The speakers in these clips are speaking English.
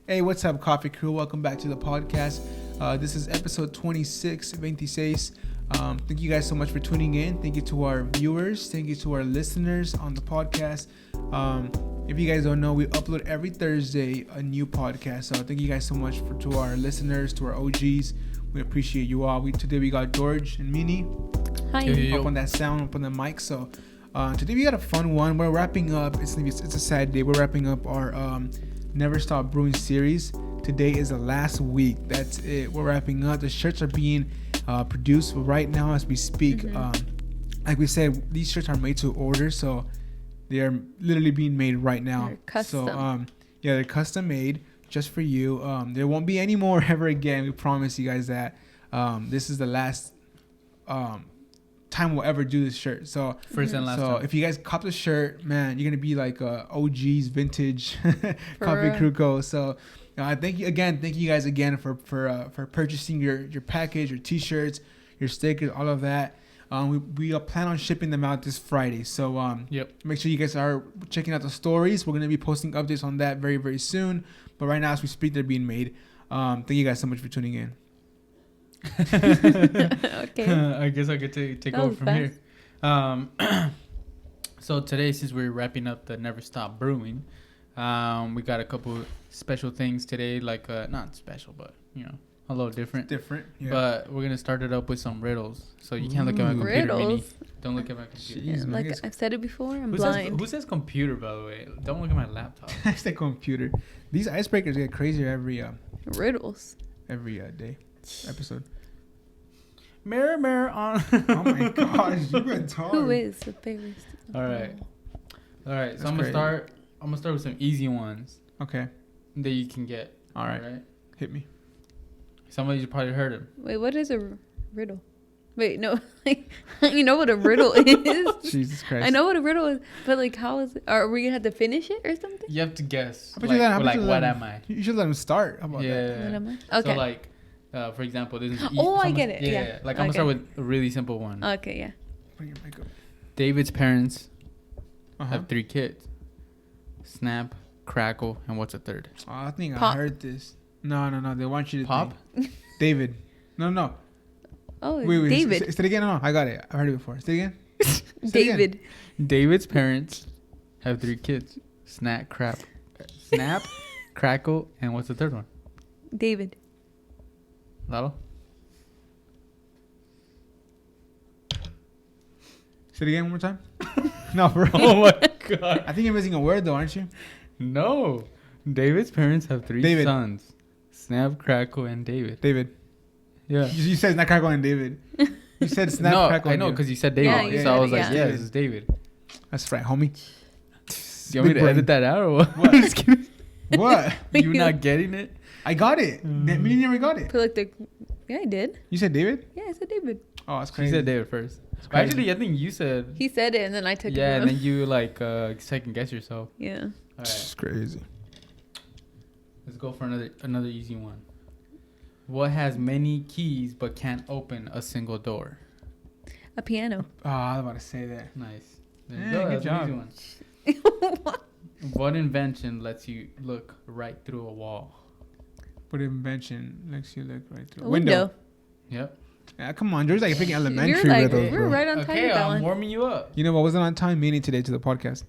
Hey, what's up, Coffee Crew? Welcome back to the podcast. This is episode 26. Thank you guys so much for tuning in. Thank you to our viewers. Thank you to our listeners on the podcast. If you guys don't know, we upload every Thursday a new podcast. So thank you guys so much to our listeners, to our OGs. We appreciate you all. Today we got George and Mini. Hi. Up on that sound, up on the mic. So today we got a fun one. We're wrapping up. It's a sad day. We're wrapping up our Never Stop Brewing series. Today is the last week. That's it. We're wrapping up. The shirts are being produced right now as we speak. Like we said, these shirts are made to order, so they are literally being made right now. They're custom. So they're custom made just for you. There won't be any more ever again. We promise you guys that. This is the last time we'll ever do this shirt. So first and last so time. if you guys cop the shirt, man, you're gonna be like OG's vintage Coffee Crew Co. So thank you guys again for purchasing your package, your t-shirts, your stickers, all of that. We plan on shipping them out this Friday. So make sure you guys are checking out the stories. We're gonna be posting updates on that very, very soon. But right now, as we speak, they're being made. Thank you guys so much for tuning in. Okay. I guess I could take over from here. So today, since we're wrapping up the Never Stop Brewing, we got a couple special things today. Like not special, but a little different. Yeah. But we're gonna start it up with some riddles. So you can't look at my computer. Riddles. Mini. Don't look at my computer. Jeez, Like I've said it before, I'm blind. Who says computer, by the way? Don't look at my laptop. I say computer. These icebreakers get crazier every Riddles. day episode. Mirror, mirror on. Oh my gosh, you went hard. Who is the favorite? All right. So That's I'm crazy. gonna start with some easy ones Okay. that you can get. All right. Hit me. Some of you probably heard them. Wait, what is a riddle? Wait, no. You know what a riddle is? Jesus Christ. I know what a riddle is, but like, how is it? Are we gonna have to finish it or something? You have to guess. How about you let him- What am I? You should let him start. How about that? Yeah. What am I? Okay. So like, for example, this is. Oh, I get it. Yeah. Like I'm gonna start with a really simple one. Okay, yeah. Bring your mic up. David's parents Uh-huh. have 3 kids. Snap, crackle, and what's a third? Oh, I think Pop. I heard this. No. They want you to Pop? think. David. No. Oh, Wait. David. Say it again. No, I got it. I heard it before. Say it again. Say it again. David. David's parents have 3 kids. Snap, crackle, and what's the third one? David. Lalo? Say it again one more time. No, bro. Oh my god. I think you're missing a word though, aren't you? No. David's parents have 3 David. sons. Snap, crackle, and David. David. Yeah. You said Snap, Crackle, and David. You said Snap, No, Crackle, I and know David. because you said David. Yeah, you so said I was it, like, yeah. yeah, this is David. That's right, homie. Do you want me Big to brain. edit that out or what? What? I'm just kidding. What? You not getting it? I got it. Me never got it. Put like the. Yeah, I did. You said David? Yeah, I said David. Oh, that's She crazy. said David first. crazy. Actually, I think you said. He said it, and then I took it. Yeah, from and him. then you like second guess yourself. Yeah. All right, It's crazy. let's go for another easy one. What has many keys but can't open a single door? A piano. Oh, I was about to say that. Nice. There you Yeah, go. good That's an job. easy one. What? What invention lets you look right through a wall? What invention lets you look right through A window. Yep. Yeah, come on, George's like freaking You're elementary like, riddles, we're bro. right on time Okay, with that I'm one. warming you up. You know what? Wasn't on time meaning today to the podcast.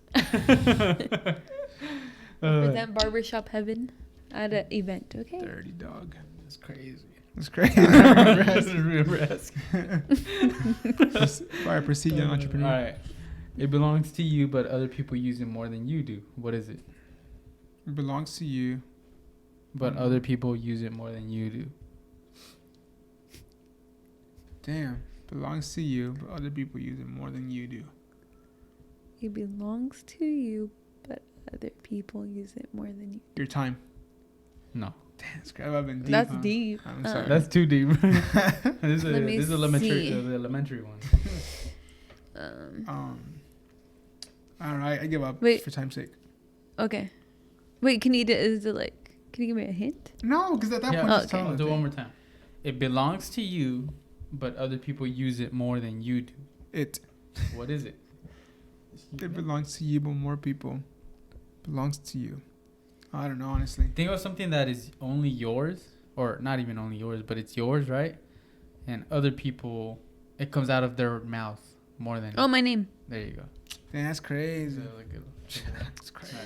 Represent barbershop heaven at an event. Okay. Dirty dog. That's crazy. That's crazy. All right, proceed, young entrepreneur. All right. It belongs to you, but other people use it more than you do. What is it? It belongs to you. But other people use it more than you do. Damn. Belongs to you, but other people use it more than you do. It belongs to you, but other people use it more than you. Your time. No. Damn, it's great. I've been deep. That's huh? deep. I'm sorry. That's too deep. This Let me is elementary, see. the elementary one. All right, I give up. Wait. For time's sake. Okay. Wait, can you give me a hint? No, because at that Yeah, point, Oh, just okay. tell I'll them. do it one more time. It belongs to you, but other people use it more than you do. It What is it? belongs to you, but more people belongs to you. I don't know, honestly. Think of something that is only yours, or not even only yours, but it's yours, right? And other people, it comes out of their mouth more than. Oh, my name. There you go. Dang, that's crazy. That's crazy.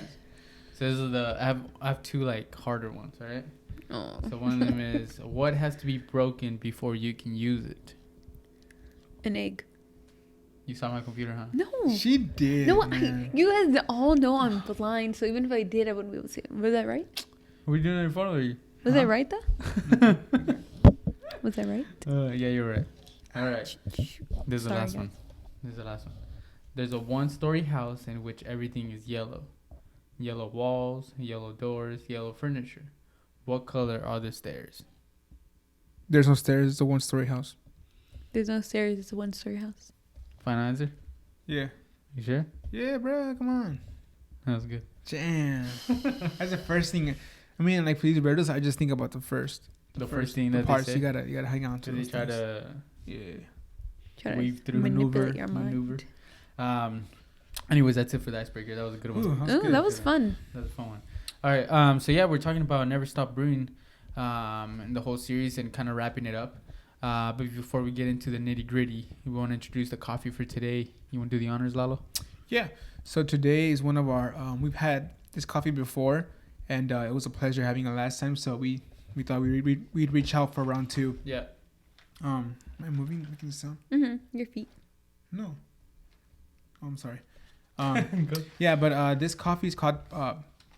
So this is I have two like harder ones, all right? Oh. So one of them is, what has to be broken before you can use it? An egg. You saw my computer, huh? No. She did. No, man. you guys all know I'm blind, so even if I did, I wouldn't be able to see it. Was that right? Are we doing it in front of you? Was Huh? I right, though? Was I right? Yeah, you're right. All right. This is the Sorry, last one. This is the last one. There's a one-story house in which everything is yellow. Yellow walls, yellow doors, yellow furniture. What color are the stairs? There's no stairs. It's a one-story house. There's no stairs. It's a one-story house. Final answer? Yeah. You sure? Yeah, bro. Come on. That was good. Damn. That's the first thing. I mean, like for these burritos, I just think about the first. The first thing the that parts they say. you gotta hang on to. So they those try things. to Yeah. Try weave to through, manipulate your maneuver. mind. Anyways, that's it for the icebreaker. That was a good one. Ooh, that's Oh, good. that was fun. That was a fun one. All right. So yeah, we're talking about Never Stop Brewing, and the whole series, and kind of wrapping it up. But before we get into the nitty gritty, we want to introduce the coffee for today. You want to do the honors, Lalo? Yeah. So today is one of our. We've had this coffee before, and it was a pleasure having it last time. So we thought we'd reach out for round two. Yeah. Am I moving? Making the sound? Your feet. No. Oh, I'm sorry. Yeah, but this coffee is called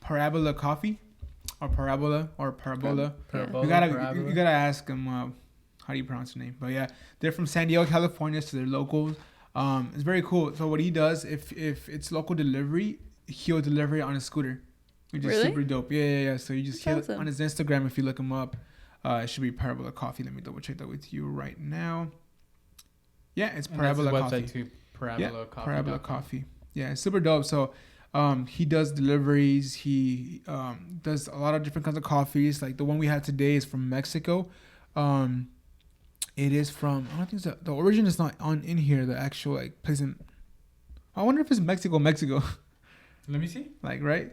Parabola Coffee, or Parabola. Parabola, You gotta Parabola. you gotta ask them how do you pronounce the name. But yeah, they're from San Diego, California, so they're locals. It's very cool. So what he does, if it's local delivery, he'll deliver it on a scooter, which is Really? super dope. Yeah. So you just hit That's awesome. on his Instagram if you look him up. It should be Parabola Coffee. Let me double check that with you right now. Yeah, it's And that's his Parabola Coffee. website too. Parabola Coffee. Parabola Coffee. Yeah, it's super dope. So he does deliveries. He does a lot of different kinds of coffees. Like the one we had today is from Mexico. It is from, I don't think it's the origin is not on in here. The actual like place in, I wonder if it's Mexico. Let me see. Like, right?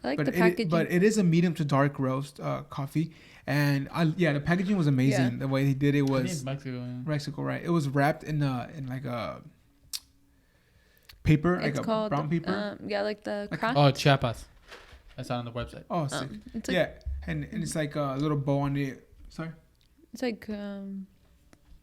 I like But the packaging. but it is a medium to dark roast coffee. And the packaging was amazing. Yeah. The way he did it I think was it's Mexico. Yeah. Mexico, right? It was wrapped in like a paper, it's like a called brown paper. like the Like- craft. Oh, Chiapas. I saw it on the website. Oh, sick. It's like Yeah, and it's like a little bow on it. Sorry. it's like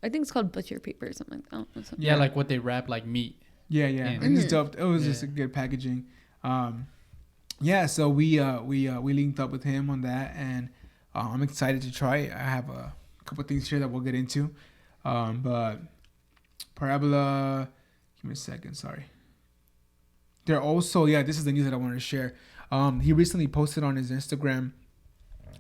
I think it's called butcher paper or something like that. I don't know, something. Yeah, like what they wrap like meat. Yeah. And- And it's Mhm. dope. It was just Yeah. a good packaging. So we linked up with him on that, and I'm excited to try it. I have a couple things here that we'll get into, but Parabola. Give me a second. Sorry. They're also this is the news that I wanted to share. He recently posted on his Instagram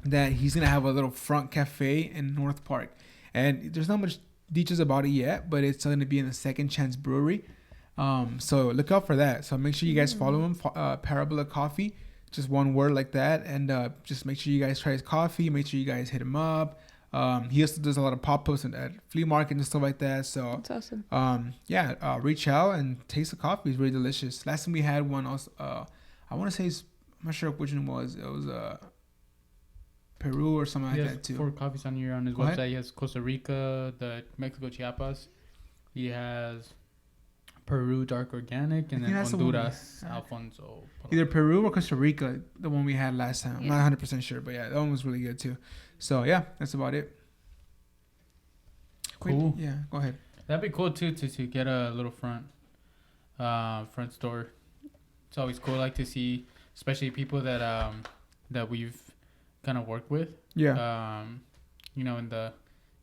that he's gonna have a little front cafe in North Park, and there's not much details about it yet, but it's going to be in the Second Chance Brewery. So look out for that. So make sure you guys follow him, Parabola Coffee, just one word like that, and just make sure you guys try his coffee. Make sure you guys hit him up. He also does a lot of pop-ups at flea market and stuff like that. So That's awesome. reach out and taste the coffee. It's really delicious. Last time we had one, also, I want to say I'm not sure which one it was. It was Peru or something He like has that too. 4 coffees on here on his Go website. ahead. He has Costa Rica, the Mexico Chiapas. He has Peru Dark Organic, and I then think that's the one we- Honduras Alfonso. Either Peru or Costa Rica, the one we had last time. I'm not 100% sure, but yeah, that one was really good too. So yeah, that's about it. Cool. Yeah, go ahead. That'd be cool too to get a little front store. It's always cool, like to see, especially people that that we've kind of worked with. Yeah.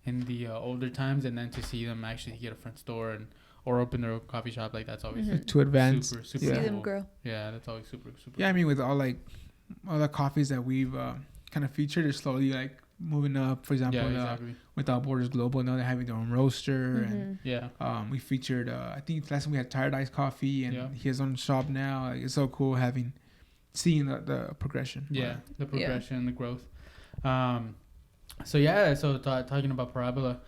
In the older times, and then to see them actually get a front store or open their own coffee shop, like that's always Mhm. To advance. super See Yeah. them cool. grow. Yeah, that's always super. Yeah, I mean, with all the coffees that we've kind of featured, they're slowly like moving up. For example, Yeah, exactly. Without Borders Global, now they're having their own roaster, and Yeah. we featured. I think last time we had Tired Ice Coffee, and Yeah. he has his own shop now. Like, it's so cool seeing the progression. Yeah, the progression, the growth. So talking about Parabola,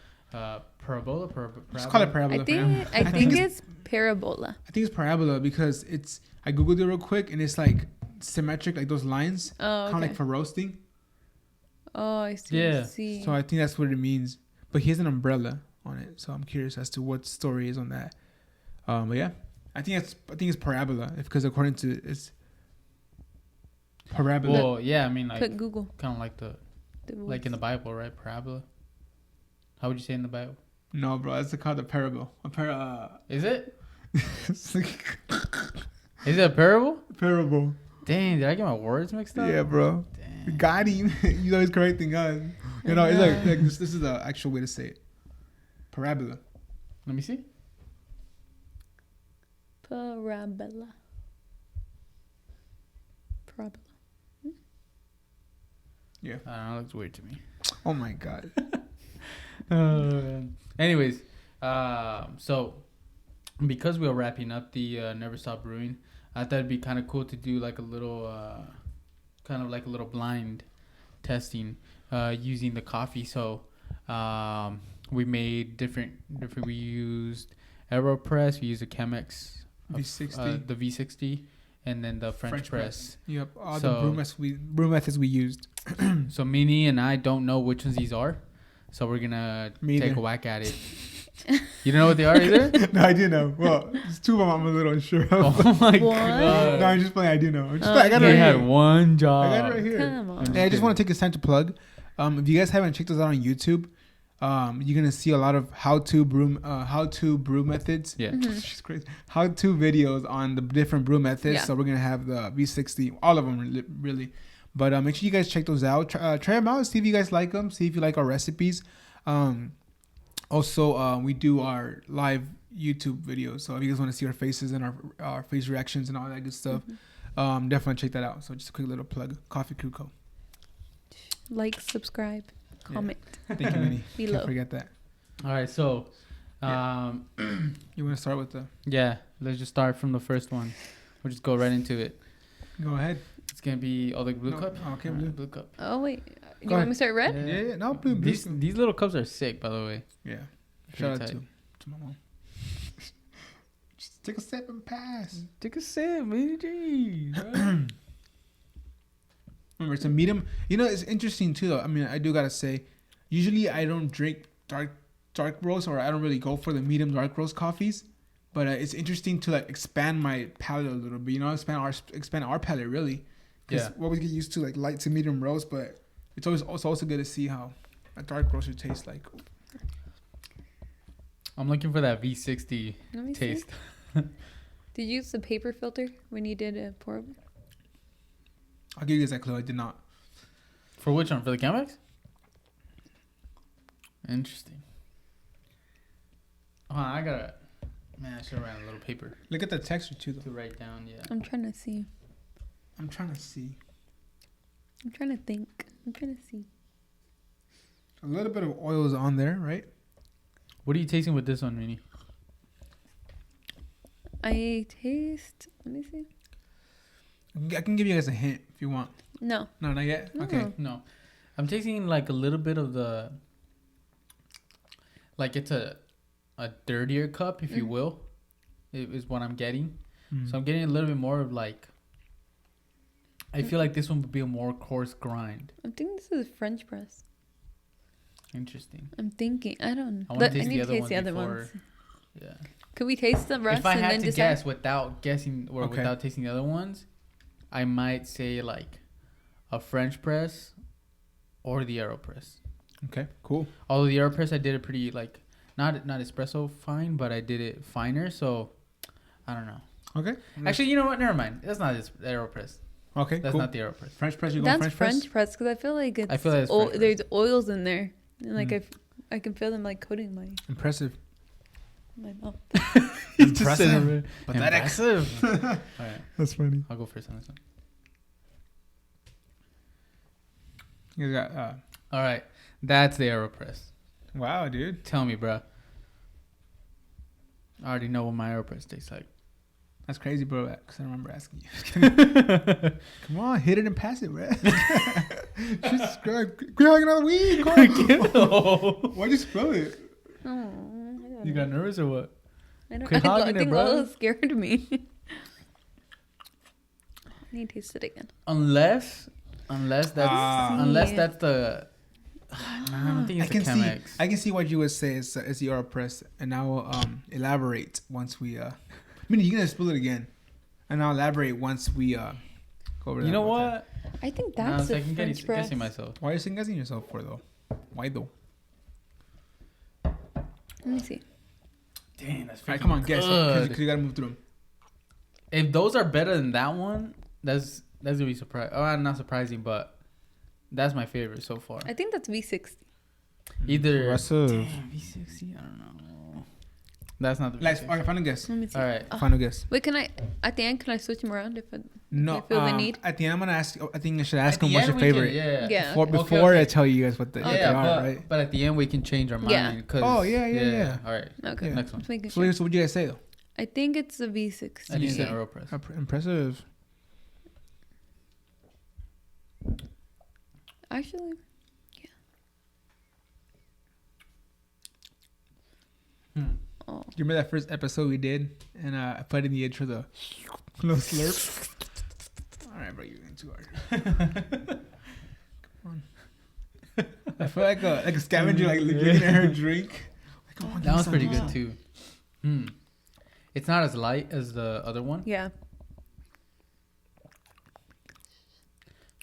Parabola. Just call it Parabola. I for now. think it's parabola. I think it's Parabola because I googled it real quick, and it's like symmetric, like those lines, Oh, kind of okay. like for roasting. Oh, I see. Yeah. I see. So I think that's what it means. But he has an umbrella on it, so I'm curious as to what story is on that. But yeah, I think it's parabola, because according to it's parabola. Well, yeah, I mean, like, Put Google. kind of like like in the Bible, right? Parabola. How would you say in the Bible? No, bro, that's called a parable. Is it? It's like Is it a parable? parable. Dang, did I get my words mixed up? Yeah, bro. Dang. Got him. He's always correcting us. You know, it's like this is the actual way to say it. Parabola. Let me see. Parabola. Parabola. Yeah. I don't know. It looks weird to me. Oh my god. Anyways, so because we are wrapping up the Never Stop Brewing, I thought it'd be kind of cool to do like a little, kind of like a little blind testing using the coffee. So we made different. We used AeroPress. We used a Chemex V60. the V60, and then the French press. Yep. All So- the brew methods we used. So Minnie and I don't know which ones these are, so we're gonna Me take either. a whack at it. You don't know what they are either? No, I do know. Well, it's two of them I'm a little unsure of. Oh my What? god! No, I'm just playing. I do know. I'm just Oh, playing. I got it They right had here. one I job. got it right here. Come on. Hey, I just want to take this time to plug. If you guys haven't checked us out on YouTube, you're gonna see a lot of how to brew methods. Yeah. Mhm. She's crazy. How to videos on the different brew methods. Yeah. So we're gonna have the V60, all of them really. But make sure you guys check those out. Try them out. See if you guys like them. See if you like our recipes. Also, we do our live YouTube videos. So if you guys want to see our faces and our face reactions and all that good stuff, definitely check that out. So just a quick little plug. Coffee Crew Co. Like, subscribe, comment. Thank you, Minnie. Below. Can't forget that. All right, so You want to start with the? yeah, let's just start from the first one. We'll just go right into it. Go ahead. It's gonna be the blue No, cup. okay, All right, blue. blue cup. Oh, wait. You Go want ahead. me to start red? Yeah. No, blue. These little cups are sick, by the way. Yeah. Pretty Shout out tight. to my mom. Just take a sip and pass. Take a sip, man. Jeez. Remember, it's a medium. You know, it's interesting too, though. I mean, I do gotta say, usually I don't drink dark roast, or I don't really go for the medium dark roast coffees. But it's interesting to like expand my palate a little bit. You know, expand our palate really. Because Yeah. we always get used to like light to medium roast, but it's also good to see how a dark roast would taste like. I'm looking for that V60 Let me see. taste. Did you use the paper filter when you did a pour over? I'll give you guys that clue. I did not. For which one? For the Chemex? Interesting. Oh, I gotta. Man, I should have ran a little paper Look at the texture too, though. to write down. Yeah. I'm trying to see. I'm trying to see I'm trying to think. I'm trying to see. a little bit of oil is on there, right? What are you tasting with this one, Minnie? I taste. Let me see. I can give you guys a hint if you want. No. No, not yet. Okay. No. No, I'm tasting like a little bit of the. Like it's a dirtier cup, if you will, is what I'm getting. Mm. So I'm getting a little bit more of like. I feel like this one would be a more coarse grind. I'm thinking this is French press. Interesting. I'm thinking. I don't know. I want to taste need the to other taste one the other before. ones. Yeah. Could we taste the rest If I and had then to decide? guess without guessing or Okay. without tasting the other ones, I might say like a French press or the AeroPress. Okay. Cool. Although the AeroPress, I did it pretty like not espresso fine, but I did it finer. So I don't know. Okay. Actually, you know what? Never mind. That's not the AeroPress. Okay. That's cool. not the AeroPress. French press. You going That's French press? because I feel like it's. I feel like it's French press. there's oils in there, and like Mm. I can feel them like coating my Impressive. mouth. Impressive. Pathetic. Impressive. All right, That's funny. I'll go first on this one. You got. All right, that's the AeroPress. Wow, dude. Tell me, bro. I already know what my AeroPress tastes like. That's crazy, bro. Because I remember asking you. Come on, hit it and pass it, bro. Jesus Christ. Quit hanging on the weed. Why'd you spill it? Oh, I don't You know. got nervous or what? I don't. Quit I hogging it, think bro. oil scared me. need to taste it again. Unless that's the. I don't think it's the Chemex. I can see what you would say is the AeroPress, and I will elaborate once we. I mean, you're gonna spill it again, and I'll elaborate once we go over that. You know what? I think that's the French press. Guessing myself. Why are you second guessing yourself for though? Why though? Let me see. Dang, that's freaking Alright, come on, guess. Because you gotta move through them. If those are better than that one, that's gonna be surprising. Oh, not surprising, but that's my favorite so far. I think that's V60. Either Impressive. damn, V60. I don't know. That's not the Like, V60. all right, final guess. Let me see. All right. Final guess. Wait, can I at the end? Can I switch them around if I No, feel the need? at the end, I'm gonna ask. I think I should ask At the him what's end, your we favorite. can- Yeah. Before Okay. I tell you guys what they Yeah, are, right? but at the end we can change our mind. Yeah. 'Cause- Oh, yeah. All right. Okay. Yeah. Next one. Just making So, sure. so what do you guys say though? I think it's a V60. I think it's Yeah. an AeroPress. Impressive. Actually, oh, You remember that first episode we did, and I put in the intro the little slurp. All right, bro, you're getting too hard. Come on. I feel like a scavenger, like looking at her drink. Like, come on, That one's pretty give me good some. too. It's not as light as the other one, yeah.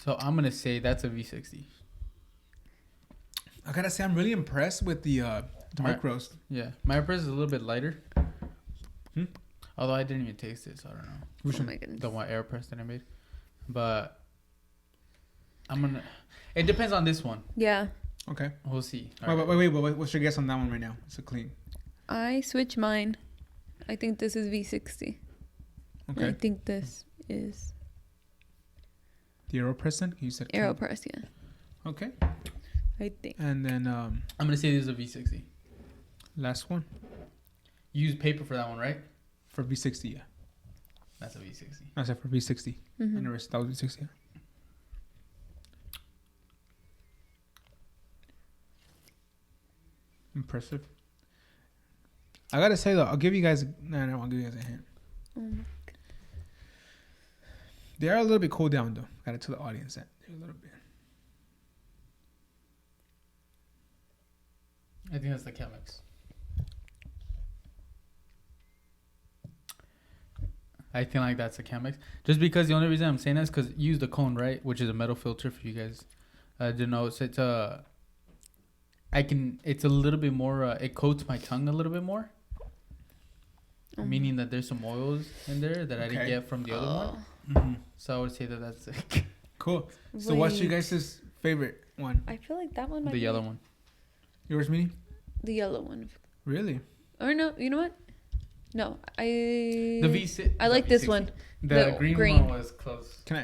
so I'm gonna say that's a V60. I gotta say, I'm really impressed with the dark roast. Yeah, my AeroPress is a little bit lighter. Hmm? Although I didn't even taste it, so I don't know. Which Oh one? my goodness. The one AeroPress that I made, but I'm gonna. It depends on this one. Yeah. Okay. We'll see. Wait. What's your guess on that one right now? It's a clean. I switch mine. I think this is V60. And I Okay. think this is The AeroPress then? You said clean. AeroPress, yeah. Okay. I think. And then I'm gonna say this is a V60. last one You use paper for that one, right? for V60. Yeah. That's a V60. I said for V60. Mhm. And the rest that was V60. Yeah. Impressive. I gotta say though, I'll give you guys. No, I'll give you guys a hint. Oh my- They are a little bit cooled down though. Gotta tell the audience that they're a little bit. I think that's the Chemex. I feel like that's a Chemex. Just because the only reason I'm saying that is because you use the cone, right? Which is a metal filter for you guys. To know, so it's it's a little bit more, it coats my tongue a little bit more. Oh. Meaning that there's some oils in there that I didn't Okay. get from the other one. Mm-hmm. So I would say that that's Cool. So what's your Wait. guys' favorite one? I feel like that one might the be yellow one. Yours, Minnie? the yellow one. Really? Or no, you know what? No, The V6. I like this one. The the green green. one was close. Can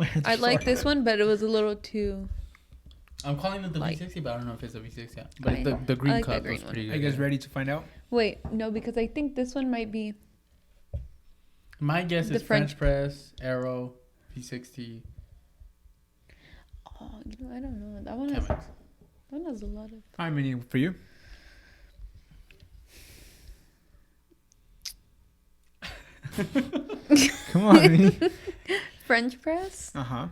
I? I like this one, but it was a little too. I'm calling it the Like- V60, but I don't know if it's a V6 yet. But I- the green I like cup that green was one. pretty Are good. you guys ready to find out? Wait, no, because I think this one might be. My guess The is French- French press, Arrow, V60, Oh, you know, I don't know. That one has. Chemex. That one has a lot of. All right, Minnie, for you. Come on, Minnie. French press, Uh huh.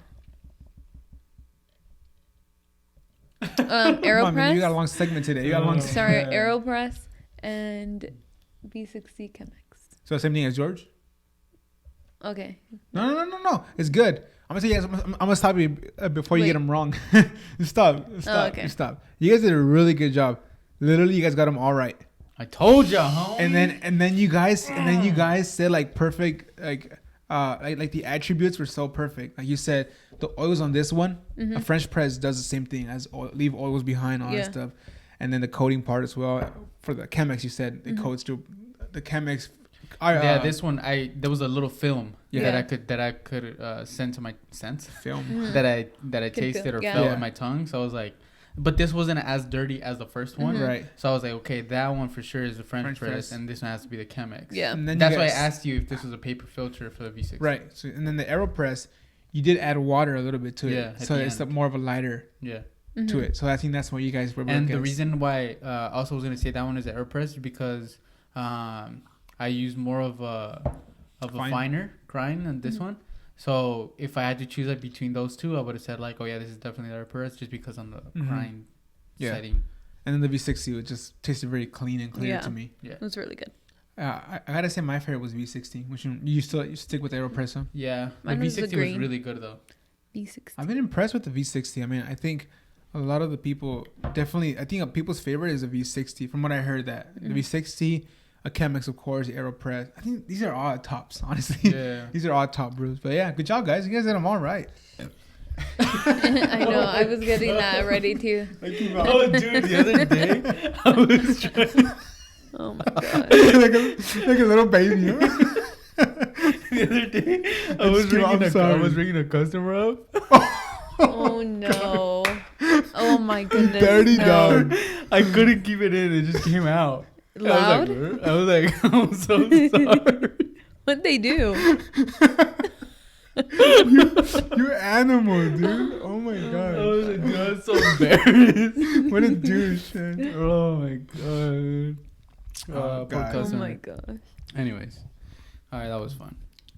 AeroPress. Come on, Minnie, you got a long segment today. You got a long. Sorry, AeroPress and V60 Chemex. So same thing as George? Okay. No. It's good. I'm gonna say yes. I'm gonna stop you before you Wait. get them wrong. Stop. okay. Stop. You guys did a really good job. Literally, you guys got them all right. I told ya, homie. And then you guys said like perfect like the attributes were so perfect. Like you said, the oils on this one, a French press does the same thing as leave oils behind, all Yeah. that stuff, and then the coating part as well. For the Chemex, you said it coats to the Chemex. yeah, this one there was a little film Yeah. that I could send to my sense film. that I Could tasted feel- or yeah. felt Yeah. in my tongue. So I was like, but this wasn't as dirty as the first one. Right. So I was like, okay, that one for sure is the French, French press, press. and this one has to be the Chemex. Yeah. And then That's you why I guys- asked you if this was a paper filter for the V60. Right. So and then the AeroPress, you did add water a little bit to it. Yeah, at So the it's end. more of a lighter Yeah. to it. So I think that's why you guys were. And the against. reason why also was gonna say that one is the AeroPress is because I use more of a Fine. finer grind than this one. So if I had to choose like between those two, I would have said like, oh yeah, this is definitely the Aeropress, just because on the grind setting. And then the V60 would just tasted very clean and clear to me. Yeah, it was really good. I gotta say my favorite was V60. Which you stick with Aeropress, huh? Yeah, Mine the was the V60 was green. really good though. V60. I've been impressed with the V60. I mean, I think a lot of the people definitely. I think people's favorite is the V60. From what I heard, that the V60, a Chemex, of course, the Aeropress. I think these are all tops, honestly. Yeah, these are all top brews. But yeah, good job, guys. You guys did them all right. I know. I was getting that ready too. Oh, dude, the other day I was trying. Oh my god. like a little baby. Huh? The other day I was ringing a customer up. Oh no. Oh my goodness. Dirty no. dog. I couldn't keep it in. It just came out. Loud? I was like, I'm so sorry. What'd they do? You animal, dude. Oh my god. I was like, dude, I was so embarrassed. What a douche, man. Oh my god. Oh, Poor God. Oh customer. my gosh. Anyways, all right, that was fun.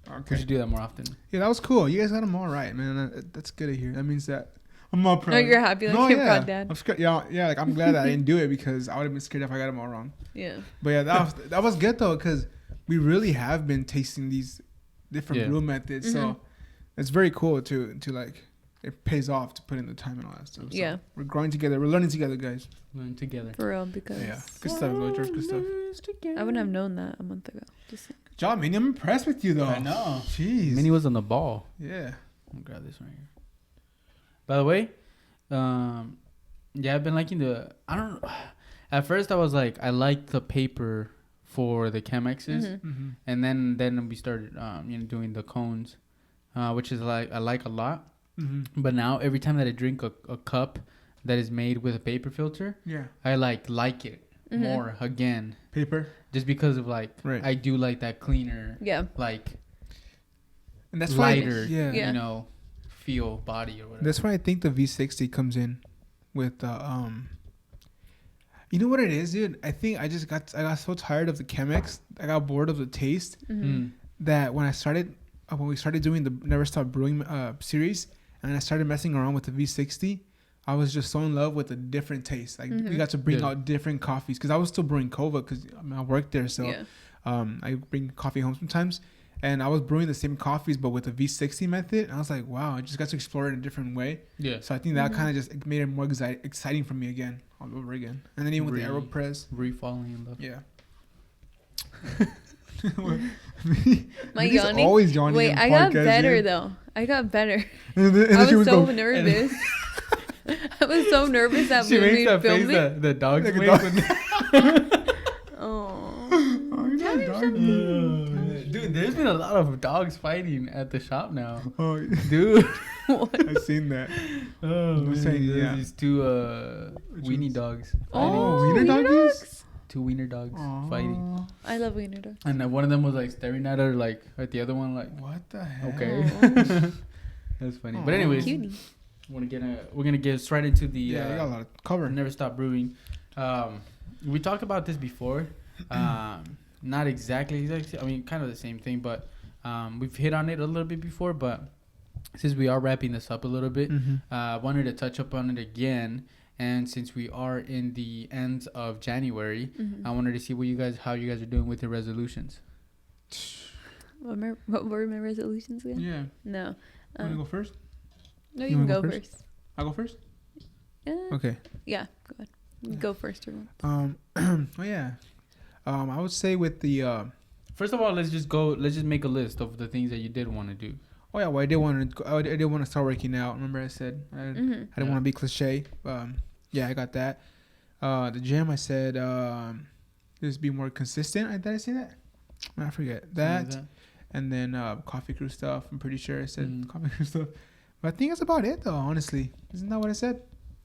We Okay. should do that more often. Yeah, that was cool. You guys got them all right, man. That's good to hear. That means that I'm not proud. No, you're happy. Like, you're proud, Dad. I'm scared. Yeah. Like I'm glad that I didn't do it because I would have been scared if I got them all wrong. Yeah. But yeah, that was good though because we really have been tasting these different brew methods. So it's very cool to like it pays off to put in the time and all that stuff. So Yeah. we're growing together. We're learning together, guys. Learn together. For real, because Yeah. Good stuff, Lord George. Good stuff. I wouldn't have known that a month ago. Just saying. Good job, Minnie. I'm impressed with you though. I know. Jeez. Minnie was on the ball. Yeah. I'll grab this right here. By the way, yeah, I've been liking I don't know. At first, I was like, I liked the paper for the Chemexes, and then we started, doing the cones, which is like I like a lot. But now every time that I drink a cup that is made with a paper filter, I like it more again. Paper. Just because of like I do like that cleaner, like and that's lighter, why, feel body or whatever. That's why I think the V60 comes in with you know what it is, dude? I think I got so tired of the Chemex, I got bored of the taste that when we started doing the Never Stop Brewing series and I started messing around with the V60, I was just so in love with a different taste. Like we got to bring out different coffees because I was still brewing Kova because I worked there, so I bring coffee home sometimes. And I was brewing the same coffees, but with the V60 method. And I was like, wow, I just got to explore it in a different way. Yeah. So I think that kind of just made it more exciting for me again, all over again. And then even with the Aeropress. Falling in love. Yeah. My yawning. Always yawning. Wait, I got better though. I got better. I was so nervous. I was so nervous that she when makes we that filmed face it. The dogs like make. Dude, there's been a lot of dogs fighting at the shop now. Oh, dude. I've seen that. Oh, man. Saying, These two weenie dogs. Oh, wiener dogs? Two wiener dogs fighting. I love wiener dogs. And one of them was like staring at her, like at the other one, like, what the heck? Okay. That's funny. But anyways, cutie. we're gonna get straight into the you got a lot of cover. Never Stop Brewing. We talked about this before. Not exactly. I mean, kind of the same thing, but we've hit on it a little bit before. But since we are wrapping this up a little bit, I wanted to touch up on it again. And since we are in the ends of January, I wanted to see how you guys are doing with your resolutions. What were my resolutions again? Yeah. No. Want to go first? No, you can go first. I'll go first? Yeah. Okay. Yeah, go ahead. You go first. Oh, yeah. I would say with the... First of all, let's just make a list of the things that you did want to do. Oh, yeah. Well, I did want to start working out. Remember I said I didn't want to be cliche. Yeah, I got that. The gym, I said just be more consistent. Did I say that? I forget that. And then coffee crew stuff. I'm pretty sure I said coffee crew stuff. But I think that's about it, though, honestly. Isn't that what I said?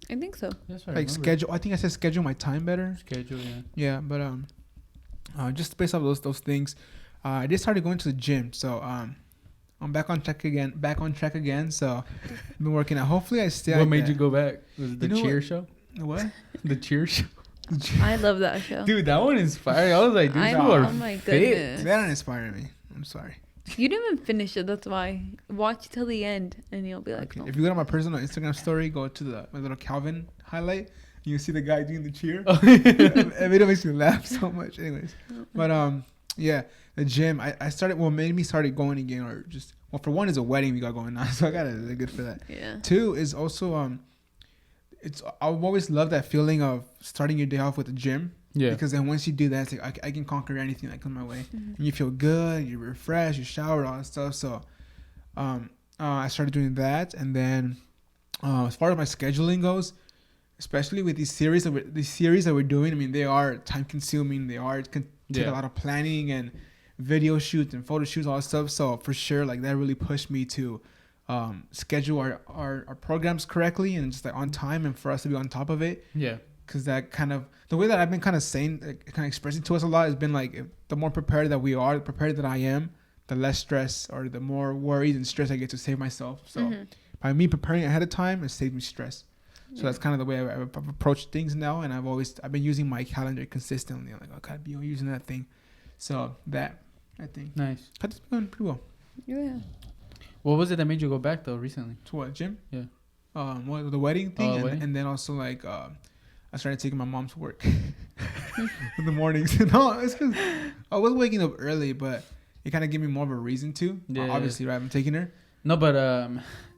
I think so. That's what like schedule. I think I said schedule my time better. Schedule, yeah. Yeah, but just based off those things, I just started going to the gym. So I'm back on track again. So I've been working out. Hopefully I stay. What made you go back? Was it the cheer show? What? The cheer show. I love that show. Dude, that one inspired. I was like, dude, you are oh my goodness. That didn't inspire me. I'm sorry. You didn't even finish it. That's why. Watch till the end, and you'll be like, Okay. oh. If you go to my personal Instagram story, go to my little Calvin highlight. You see the guy doing the cheer. It makes me laugh so much. Anyways, but yeah, the gym. I started. What made me started going again, or just for one is a wedding we got going on, so I got it good for that. Yeah. Two is also I've always loved that feeling of starting your day off with the gym. Yeah. Because then once you do that, it's like I can conquer anything that comes my way, and you feel good, you refresh, you shower, all that stuff. So, I started doing that, and then as far as my scheduling goes, especially with these series that we're doing, I mean, they are time consuming. They take a lot of planning and video shoots and photo shoots, all that stuff. So for sure, like that really pushed me to schedule our programs correctly and just like on time, and for us to be on top of it. Yeah. Because that kind of the way that I've been kind of saying, kind of expressing to us a lot has been like, the more prepared that we are, the prepared that I am, the less stress or the more worries and stress I get to save myself. So by me preparing ahead of time, it saves me stress. So that's kind of the way I've approached things now, and I've been using my calendar consistently. I'm like, I gotta be using that thing. So that, I think, nice. That's been pretty well. Yeah. What was it that made you go back though recently? To what, gym? Yeah. The wedding thing, wedding? And then also like I started taking my mom to work in the mornings. No, it's because I was waking up early, but it kind of gave me more of a reason to. Yeah. Obviously, right? I'm taking her. No, but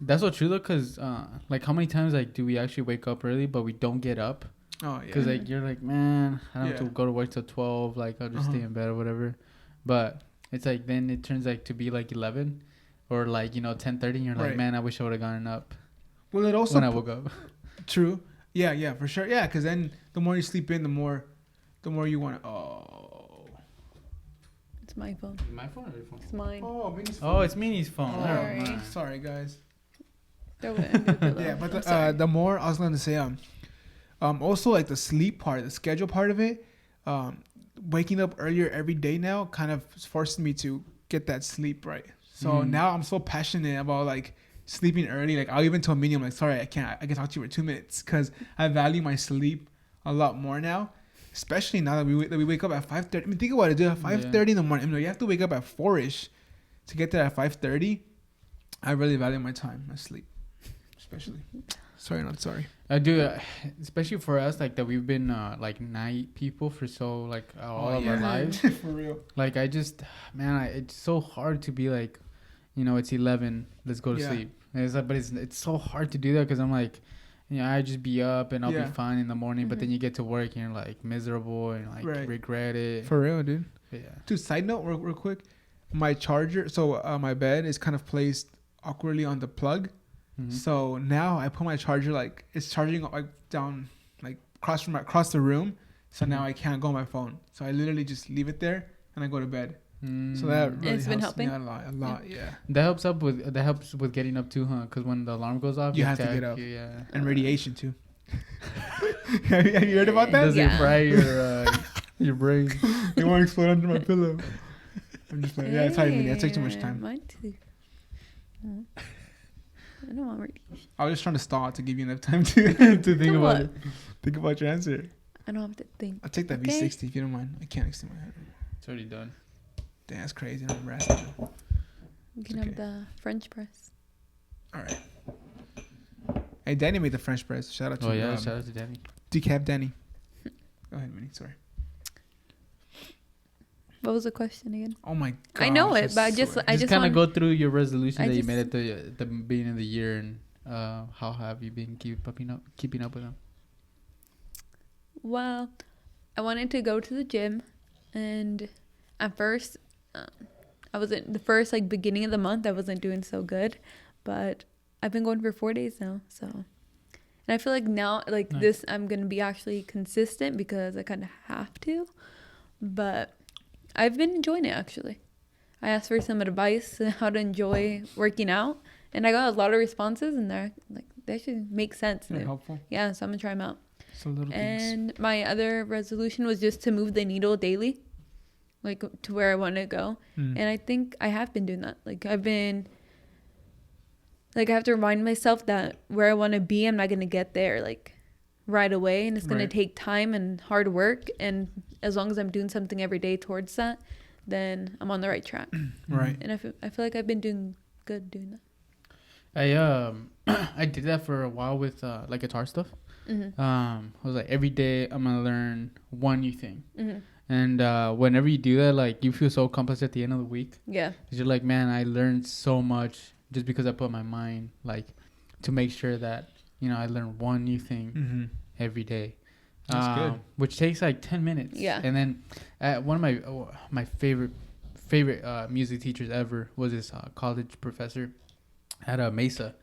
that's so true though, cause like how many times like do we actually wake up early but we don't get up? Oh yeah. Cause like you're like, man, I don't have to go to work till 12. Like I'll just stay in bed or whatever. But it's like then it turns like to be like 11 or like 10:30. And you're like, man, I wish I would have gotten up. Well, it also when I woke up. True. Yeah, for sure. Yeah, because then the more you sleep in, the more you want to. Oh. It's my phone. My phone or your phone? It's mine. Oh, Minnie's phone. Oh, it's Minnie's phone. Sorry, guys. Yeah, but the more I was going to say, also like the sleep part, the schedule part of it, waking up earlier every day now kind of forced me to get that sleep right. So now I'm so passionate about like sleeping early. Like I'll even tell Minnie, I'm like, sorry, I can talk to you for 2 minutes, because I value my sleep a lot more now, especially now that we wake up at 5:30. I mean, think about it, dude. At 5:30 in the morning, I mean, you have to wake up at 4ish to get there at 5:30. I really value my time, my sleep, especially. Sorry, not sorry. I do, especially for us, like that we've been like night people for so like all of our lives. For real. Like I just, man, it's so hard to be like, it's 11, let's go to sleep. And it's like, but it's so hard to do that, because I'm like, I just be up and I'll be fine in the morning, but then you get to work and you're like miserable and like regret it. For real, dude. Yeah. Dude, side note, real quick, my charger. So my bed is kind of placed awkwardly on the plug. So now I put my charger like it's charging like down like across the room. So now I can't go on my phone. So I literally just leave it there and I go to bed. So that really it's been helps helping me a lot. Yeah. That helps with getting up too, huh? Because when the alarm goes off, you have to get up. Yeah. And radiation too. have you heard about that? Does it fry your brain? It won't explode under my pillow. I'm just like, it's hard. That takes too much time. Mine too. I don't want radiation. I was just trying to stall to give you enough time to think about it. Think about your answer. I don't have to think. I'll take that V60 if you don't mind. I can't extend my head. It's already done. Damn, that's crazy. I'm rasping. You can have the French press. All right. Hey, Danny made the French press. Shout out to shout out to Danny. Decaf Danny. Go ahead, Minnie. Sorry. What was the question again? Oh my god. I know it, but I just kind of go through your resolution that you made at the beginning of the year, and how have you been keeping up with them? Well, I wanted to go to the gym, and at first, I wasn't the first beginning of the month. I wasn't doing so good, but I've been going for 4 days now. So, and I feel like now, nice. This, I'm gonna be actually consistent because I kind of have to, but I've been enjoying it actually. I asked for some advice on how to enjoy working out, and I got a lot of responses, and they should make sense. They're helpful. Yeah, so I'm gonna try them out. So little and things. My other resolution was just to move the needle daily, to where I want to go. And I think I have been doing that. I have to remind myself that where I want to be, I'm not gonna get there right away, and it's gonna take time and hard work. And as long as I'm doing something every day towards that, then I'm on the right track. Right. And I feel like I've been doing good doing that. I did that for a while with like guitar stuff. Mm-hmm. I was like, every day I'm gonna learn one new thing. Mm-hmm. And whenever you do that, like, you feel so accomplished at the end of the week. Yeah. 'Cause you're like, man, I learned so much just because I put my mind, like, to make sure that, you know, I learn one new thing every day. That's good. Which takes like 10 minutes. Yeah. And then one of my favorite music teachers ever was this college professor at Mesa.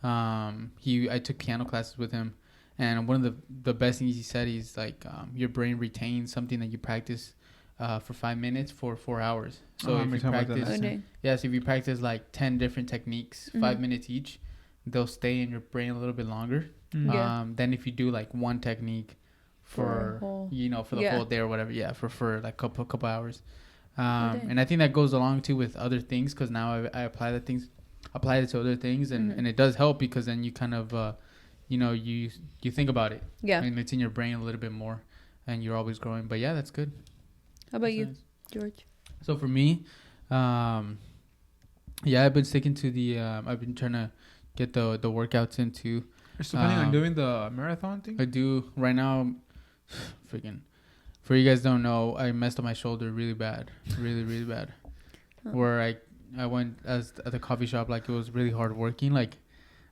I took piano classes with him. And one of the best things he said is like, your brain retains something that you practice for 5 minutes for 4 hours. So if you practice, so if you practice like 10 different techniques, 5 minutes each, they'll stay in your brain a little bit longer. Than if you do like one technique for the whole day or whatever. Yeah, for like couple hours. And I think that goes along too with other things, because now I apply it to other things, and it does help, because then you kind of you think about it. Yeah. And it's in your brain a little bit more, and you're always growing. But yeah, that's good. How about you, George? So for me, I've been sticking to I've been trying to get the workouts in too. You're still planning on doing the marathon thing? I do. Right now, freaking, for you guys don't know, I messed up my shoulder really bad. Really, really bad. Oh. Where I went at the coffee shop, like, it was really hard working. Like,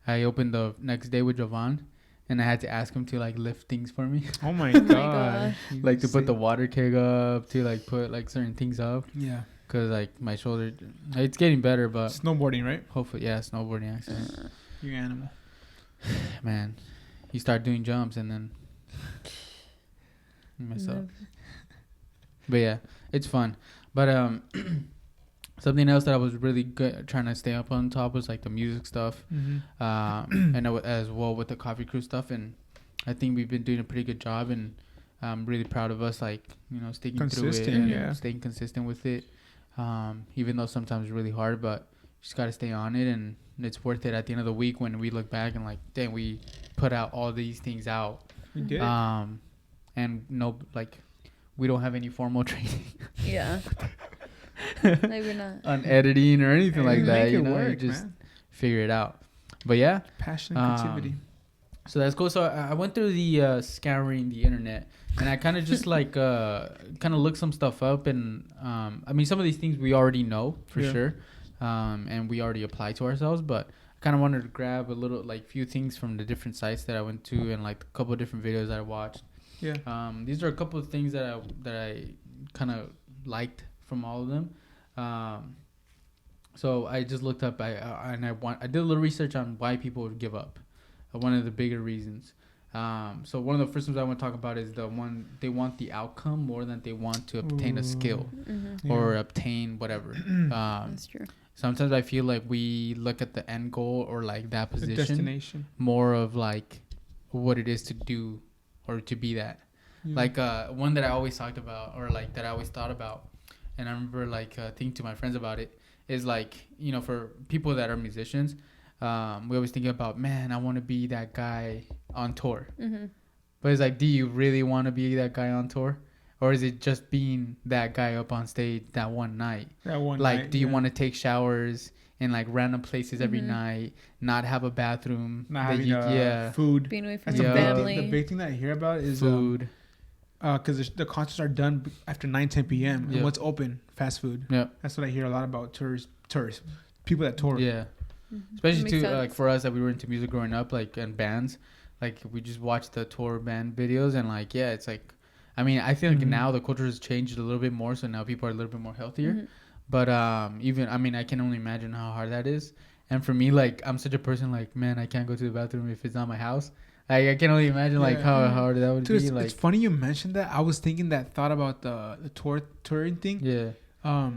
I opened the next day with Jovan, and I had to ask him to like lift things for me. Oh my god! Like to put the water keg up, to like put like certain things up. Yeah. Cause like my shoulder, it's getting better, but snowboarding, right? Hopefully, yeah, snowboarding accident. You animal. Man, you start doing jumps and then you mess up. But yeah, it's fun. But something else that I was really good trying to stay up on top was like the music stuff, and as well with the coffee crew stuff. And I think we've been doing a pretty good job, and I'm really proud of us, like, you know, sticking through it and staying consistent with it. Even though sometimes it's really hard, but just got to stay on it, and it's worth it at the end of the week when we look back and like, dang, we put out all these things out. We did. And no, like, we don't have any formal training. Yeah. Like, we're not on editing or anything like that. You know, work, you just man. Figure it out. But yeah, passion and creativity. So that's cool. So I went through the scouring the internet, and I kind of just like kind of looked some stuff up, and I mean, some of these things we already know for sure, and we already apply to ourselves. But I kind of wanted to grab a little, like, few things from the different sites that I went to, and like a couple of different videos that I watched. Yeah. These are a couple of things that I kind of liked from all of them. So I just looked up. I did a little research on why people would give up. One of the bigger reasons. So one of the first ones I want to talk about is the one they want the outcome more than they want to obtain a skill or obtain whatever. That's true. Sometimes I feel like we look at the end goal or like that position, the destination, more of like what it is to do or to be that. Like one that I always talked about, or like that I always thought about, and I remember like thinking to my friends about it, is like, you know, for people that are musicians, we always think about, man, I want to be that guy on tour. But it's like, do you really want to be that guy on tour? Or is it just being that guy up on stage that one night? Like, do you want to take showers in like random places every night, not have a bathroom, not having food, being away from your family? The big thing that I hear about is food. Because the concerts are done after 9-10 p.m. and what's open? Fast food. Yeah, that's what I hear a lot about tourists, people that tour. Yeah, especially too, like for us that we were into music growing up, like, and bands, like we just watched the tour band videos, and like, yeah, it's like, I mean, I feel like now the culture has changed a little bit more, so now people are a little bit more healthier. But even, I mean, I can only imagine how hard that is. And for me, like, I'm such a person, like, man, I can't go to the bathroom if it's not my house. I can only imagine like how hard that would be. Like, it's funny you mentioned that. I was thinking that thought about the touring thing. Yeah.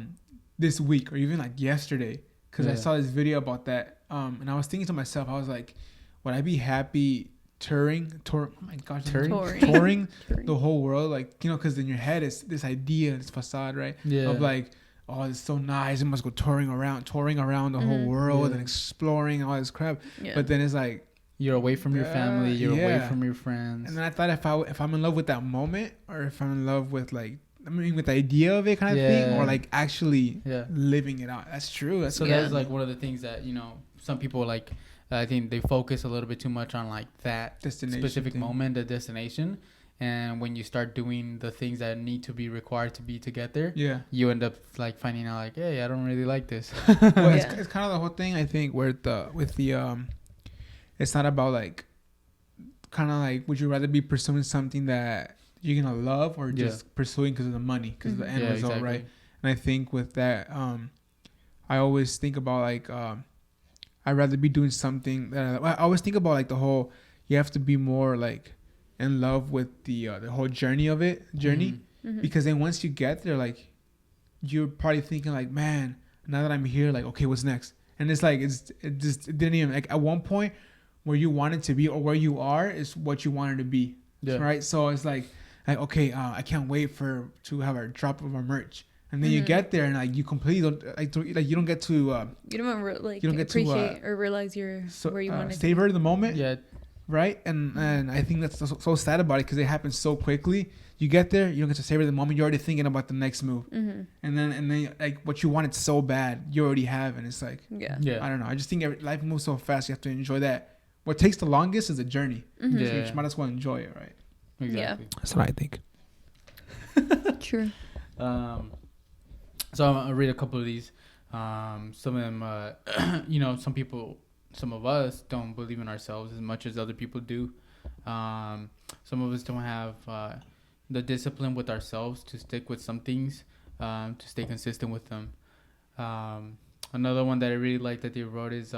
This week or even like yesterday, because I saw this video about that. And I was thinking to myself, I was like, would I be happy touring? Oh my gosh, touring the whole world, like, you know, because in your head it's this idea, this facade, right? Yeah. Of like, oh, it's so nice. I must go touring around the whole world and exploring all this crap. Yeah. But then it's like, you're away from your family. You're away from your friends. And then I thought if I'm in love with that moment, or if I'm in love with like with the idea of it kind of thing, or Yeah. like actually Yeah. living it out. That's true. That's So Yeah. that's like one of the things that, you know, some people like, I think they focus a little bit too much on like that destination specific thing. moment, the destination. And when you start doing the things that need to be required to be to get there, Yeah. you end up like finding out like, hey, I don't really like this. Well, Yeah. it's kind of the whole thing, I think, where it's not about like, kind of like, would you rather be pursuing something that you're gonna love, or just pursuing because of the money, because of the end result, exactly. right? And I think with that, I always think about like, I'd rather be doing something that I always think about like the whole, you have to be more like in love with the whole journey, Mm-hmm. because then once you get there, like, you're probably thinking like, man, now that I'm here, like, okay, what's next? And it's like, it didn't even, like, at one point where you wanted to be, or where you are, is what you wanted to be. Yeah. Right. So it's like okay, I can't wait to have a drop of our merch. And then you get there, and like, you completely don't like you don't get to You don't you don't get to, appreciate or realize you're where you want to savor the moment. Yeah. Right. And I think that's so sad about it, because it happens so quickly. You get there, you don't get to savor the moment. You're already thinking about the next move. Mm-hmm. And then like, what you wanted so bad, you already have. And it's like, Yeah. Yeah. I don't know. I just think life moves so fast. You have to enjoy that. What takes the longest is the journey. Mm-hmm. Yeah. So you might as well enjoy it, right? Exactly. That's what I think. True. So I'll read a couple of these. Some of them, you know, some of us don't believe in ourselves as much as other people do. Some of us don't have the discipline with ourselves to stick with some things, to stay consistent with them. Another one that I really like that they wrote is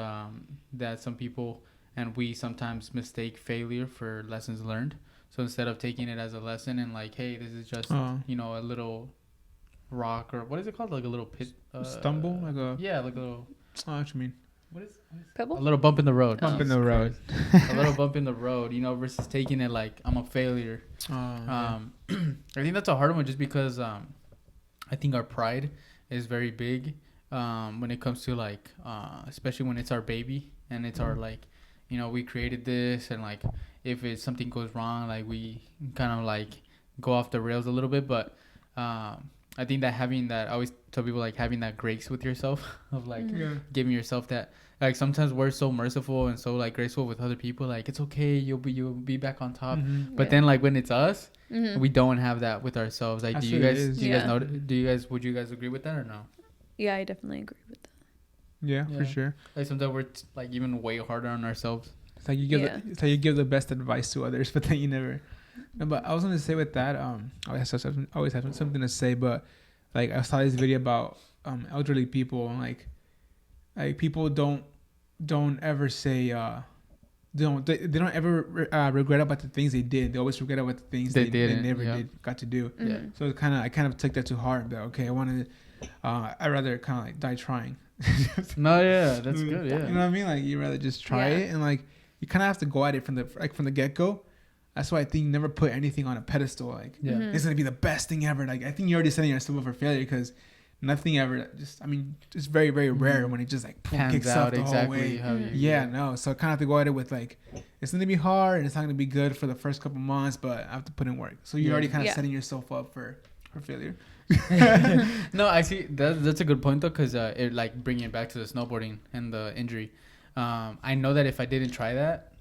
that some people and we sometimes mistake failure for lessons learned. So instead of taking it as a lesson and like, hey, this is just, you know, a little rock, or what is it called? Like a little pit. Stumble? Like a... Yeah, like a little... Oh, what you mean? What is Pebble? a little bump in the road. Bump in Jesus the road. Christ. A little bump in the road, you know, versus taking it like I'm a failure. Yeah. I think that's a hard one, just because I think our pride is very big when it comes to like, especially when it's our baby and it's our like, you know, we created this, and like if something goes wrong, like we kind of like go off the rails a little bit. But I think that having that, I always tell people like having that grace with yourself of like giving yourself that, like sometimes we're so merciful and so like graceful with other people, like it's okay, you'll be back on top. But then like when it's us, we don't have that with ourselves. Like That's do you what it guys is. do you guys know, would you guys agree with that or no? Yeah, I definitely agree with that. Yeah, for Yeah. sure. Like sometimes we're like even way harder on ourselves. It's like you give the best advice to others, but then you never. No, but I was gonna say with that, I always have something to say, but like I saw this video about elderly people, and like people don't ever say they don't ever regret about the things they did. They always regret about the things they never got to do. Yeah. So I kind of took that to heart. That okay, I'd rather kind of like die trying. No, yeah, that's good. Yeah, You know what I mean? Like you rather just try it, and like you kind of have to go at it from the get go. That's why I think never put anything on a pedestal. Like it's gonna be the best thing ever. Like I think you're already setting yourself up for failure, because nothing ever it's very, very rare when it just like kicks out the whole way. No. So I kind of have to go at it with like, it's gonna be hard and it's not gonna be good for the first couple months, but I have to put in work. So you're already kind of setting yourself up for failure. No, I see that's a good point though, because it like bringing it back to the snowboarding and the injury. I know that if I didn't try that,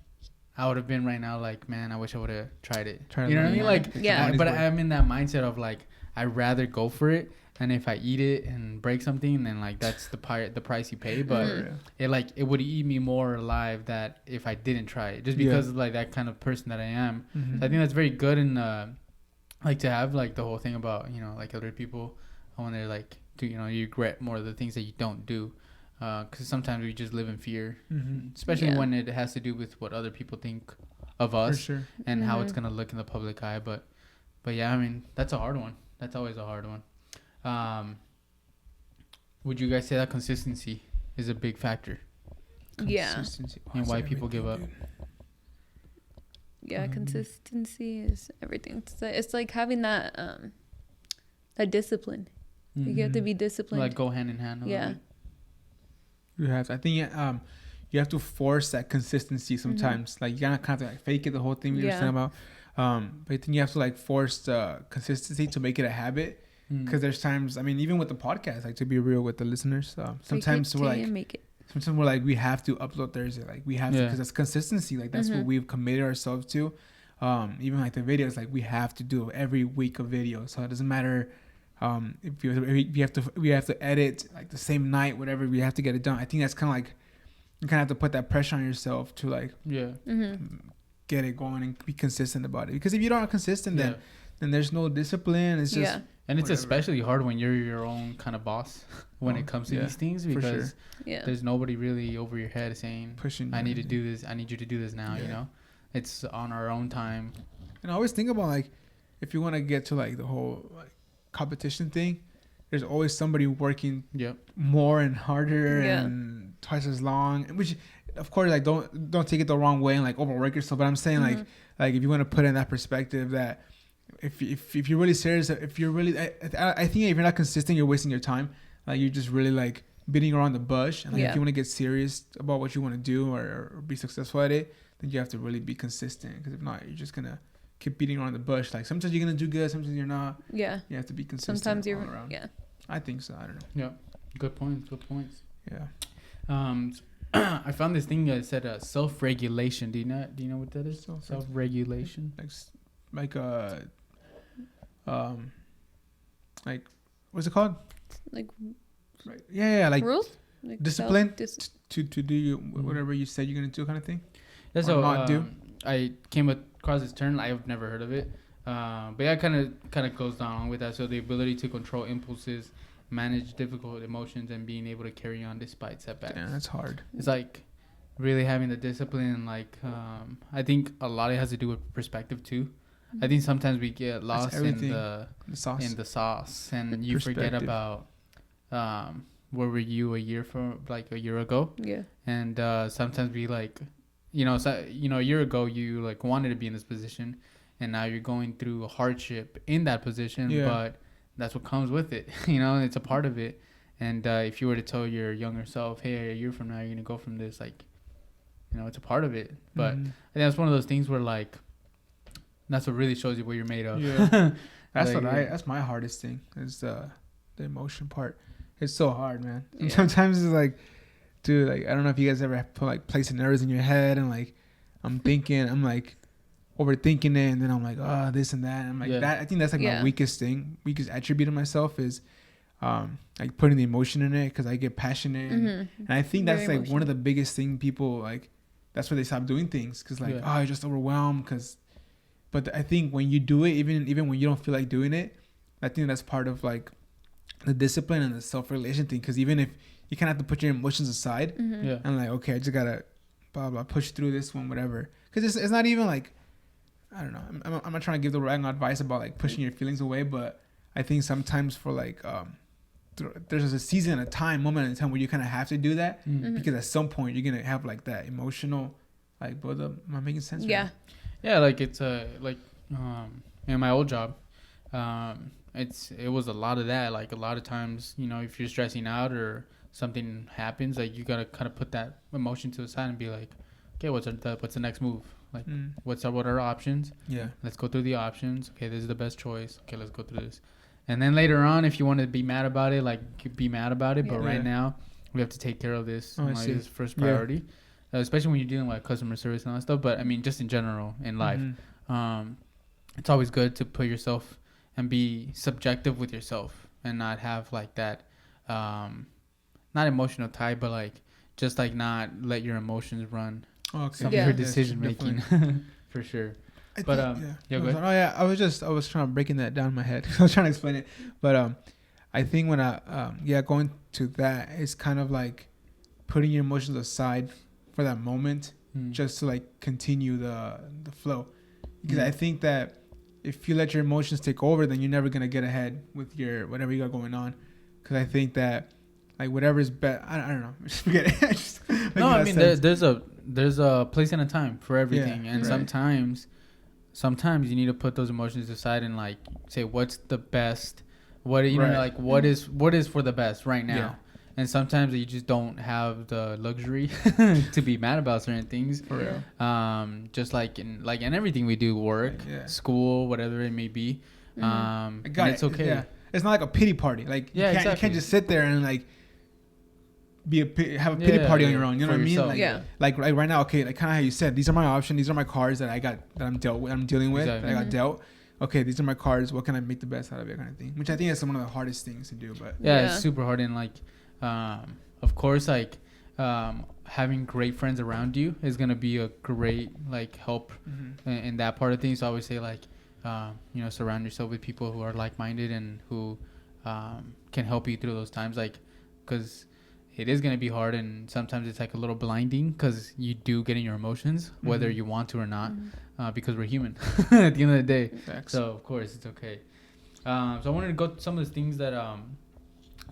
I would have been right now like, man, I wish I would have tried it. You know what I mean? Like, but I'm in that mindset of like, I'd rather go for it, and if I eat it and break something, then like that's the price you pay. But it would eat me more alive that if I didn't try it, just because of like that kind of person that I am. So I think that's very good, and like to have like the whole thing about, you know, like other people when they're like, you regret more of the things that you don't do. Because sometimes we just live in fear, especially when it has to do with what other people think of us and how it's going to look in the public eye. But yeah, I mean, that's a hard one. That's always a hard one. Would you guys say that consistency is a big factor? Consistency. Yeah. And why people give up? Yeah, consistency is everything. It's like having that discipline. You have to be disciplined. Like go hand in hand. Yeah. You have to, I think you have to force that consistency sometimes. Like you gotta kind of like fake it the whole thing we were saying about. But then you have to like force the consistency to make it a habit. Because there's times, I mean, even with the podcast, like to be real with the listeners, sometimes we're like we have to upload Thursday, like we have to, because that's consistency, like that's what we've committed ourselves to. Even like the videos, like we have to do every week a video, so it doesn't matter if we have to edit like the same night, whatever, we have to get it done. I think that's kind of like you kind of have to put that pressure on yourself to like get it going and be consistent about it. Because if you're not consistent, then there's no discipline. It's just and it's especially hard when you're your own kind of boss when it comes to these things, because there's nobody really over your head saying, pushing, I need to do this, I need you to do this now. You know, it's on our own time. And I always think about like if you want to get to like the whole like competition thing, there's always somebody working more and harder and twice as long, which of course like don't take it the wrong way and like overwork yourself, but I'm saying like if you want to put in that perspective that if you're really serious, if you're really I think if you're not consistent, you're wasting your time. Like you're just really like beating around the bush, and like if you want to get serious about what you want to do or be successful at it, then you have to really be consistent, because if not, you're just gonna keep beating around the bush. Like sometimes you're gonna do good, sometimes you're not. You have to be consistent. Sometimes you're I think so. I don't know. Good points. I found this thing that said self-regulation. Do you know what that is? Self-regulation. Like what's it called? Like like rules, like discipline to do whatever you said you're gonna do, kind of thing. Yeah, so not do. I came across this term. I've never heard of it, but it kind of goes down with that. So the ability to control impulses, manage difficult emotions, and being able to carry on despite setbacks. Yeah, that's hard. It's like really having the discipline. Like I think a lot of it has to do with perspective too. I think sometimes we get lost in the sauce, and you forget about where were you a year ago. And sometimes we like, a year ago you like wanted to be in this position, and now you're going through a hardship in that position, but that's what comes with it. It's a part of it. And if you were to tell your younger self, hey, a year from now you're gonna go from this, like, it's a part of it. But I think that's one of those things where like, that's what really shows you what you're made of. That's my hardest thing, is the emotion part. It's so hard, man. And sometimes it's like, dude, like I don't know if you guys ever put like play scenarios in your head, and like I'm like overthinking it, and then I'm like, oh, this and that. And I'm like that. I think that's like my weakest attribute of myself is like putting the emotion in it, because I get passionate, and I think that's like one of the biggest thing people like. That's why they stop doing things, because like you're just overwhelmed. But I think when you do it, even when you don't feel like doing it, I think that's part of like the discipline and the self-regulation thing. Because even if you kind of have to put your emotions aside, and like, okay, I just gotta blah blah push through this one, whatever. Because it's not even like, I don't know. I'm not trying to give the wrong advice about like pushing your feelings away, but I think sometimes for like there's a season, moment in time where you kind of have to do that, because at some point you're gonna have like that emotional like build up. Am I making sense? Yeah, like it's like in my old job, it was a lot of that. Like a lot of times, if you're stressing out or something happens, like you gotta kind of put that emotion to the side and be like, okay, what's the next move? Like what are our options? Let's go through the options. Okay, this is the best choice. Okay, let's go through this. And then later on, if you want to be mad about it, like be mad about it. But right now, we have to take care of this. This is first priority. Especially when you're dealing with customer service and all that stuff. But I mean, just in general in life, it's always good to put yourself and be subjective with yourself, and not have like that, not emotional tie, but like just like not let your emotions run some of your decision making. For sure. Go ahead. I was trying to breaking that down in my head. I was trying to explain it, but I think when going to that, it's kind of like putting your emotions aside for that moment, just to like continue the flow. Because I think that if you let your emotions take over, then you're never gonna get ahead with your whatever you got going on. Because I think that like whatever is best, I don't know. Just forget it. No, I mean there's a place and a time for everything, and sometimes you need to put those emotions aside and like say what's the best, what is for the best right now. And sometimes you just don't have the luxury to be mad about certain things. For real. Just like in everything we do, work, school, whatever it may be. And it's okay. Yeah. It's not like a pity party. Like you can't just sit there and like have a pity party on your own. You know what I mean? Like right now, okay, like kind of how you said, these are my options. These are my cards that I'm dealing with. That I got dealt. Okay, these are my cards. What can I make the best out of it, kind of thing? Which I think is one of the hardest things to do. But it's super hard. And like, of course, like having great friends around you is gonna be a great like help in that part of things. So I always say like, surround yourself with people who are like-minded and who can help you through those times. Like, because it is going to be hard, and sometimes it's like a little blinding because you do get in your emotions, whether you want to or not, because we're human at the end of the day. Facts. So of course it's okay. So I wanted to go to some of the things that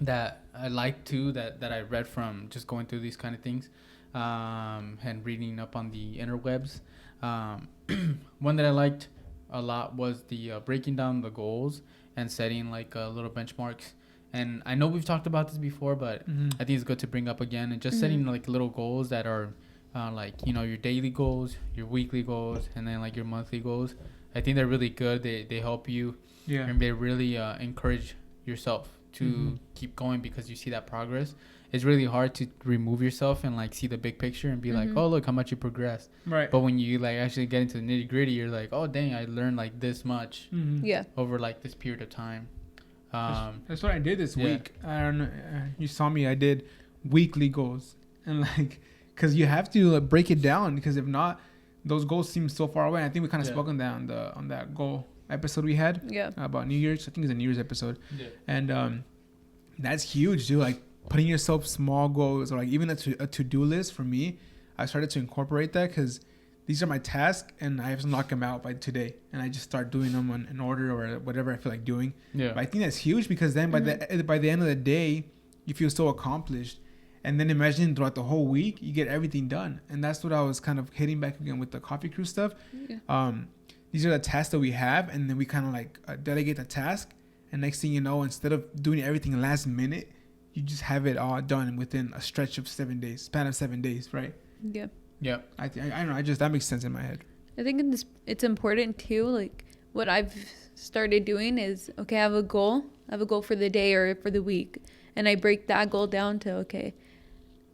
that I like too, that I read from just going through these kind of things, and reading up on the interwebs. One that I liked a lot was the breaking down the goals and setting like little benchmarks. And I know we've talked about this before, but I think it's good to bring up again, and just setting like little goals that are like, your daily goals, your weekly goals, and then like your monthly goals. I think they're really good. They help you, and they really encourage yourself to keep going because you see that progress. It's really hard to remove yourself and like see the big picture and be like, oh, look how much you progressed. Right. But when you like actually get into the nitty gritty, you're like, oh, dang, I learned like this much over like this period of time. That's what I did this week. I don't know. You saw me. I did weekly goals, and like, cause you have to break it down, because if not, those goals seem so far away. I think we kind of spoke on that on that goal episode we had about New Year's. I think it's a New Year's episode, and that's huge, dude. Like putting yourself small goals, or like even a to-do list. For me, I started to incorporate that because these are my tasks, and I have to knock them out by today, and I just start doing them in order or whatever I feel like doing. But I think that's huge, because then by the end of the day, you feel so accomplished, and then imagine throughout the whole week you get everything done. And that's what I was kind of hitting back again with the coffee crew stuff. These are the tasks that we have, and then we kind of like delegate the task, and next thing you know, instead of doing everything last minute, you just have it all done within a stretch of 7 days, span of 7 days, right? Yeah. I don't know. That makes sense in my head. I think it's important too. Like what I've started doing is, okay, I have a goal for the day or for the week, and I break that goal down to, okay,